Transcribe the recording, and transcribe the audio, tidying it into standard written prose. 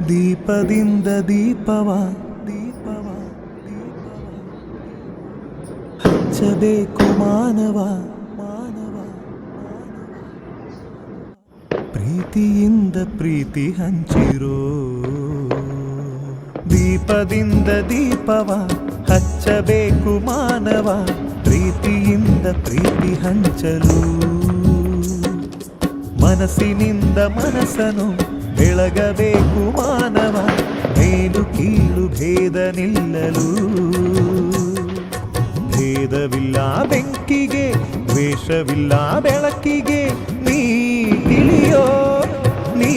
ದೀಪದಿಂದ ದೀಪವ ಹಚ್ಚಬೇಕು ಮಾನವ, ಪ್ರೀತಿಯಿಂದ ಪ್ರೀತಿ ಹಂಚಿರೋ. ದೀಪದಿಂದ ದೀಪವ ಹಚ್ಚಬೇಕು ಮಾನವ, ಪ್ರೀತಿಯಿಂದ ಪ್ರೀತಿ ಹಂಚಲು. ಮನಸ್ಸಿನಿಂದ ಮನಸ್ಸನು ಬೆಳಗಬೇಕು ಮಾನವ, ಮೇಲು ಕೀಳು ಭೇದ ನಿಲ್ಲಲು. ಭೇದವಿಲ್ಲ ಬೆಂಕಿಗೆ, ದ್ವೇಷವಿಲ್ಲ ಬೆಳಕಿಗೆ, ನೀ ತಿಳಿಯೋ ನೀ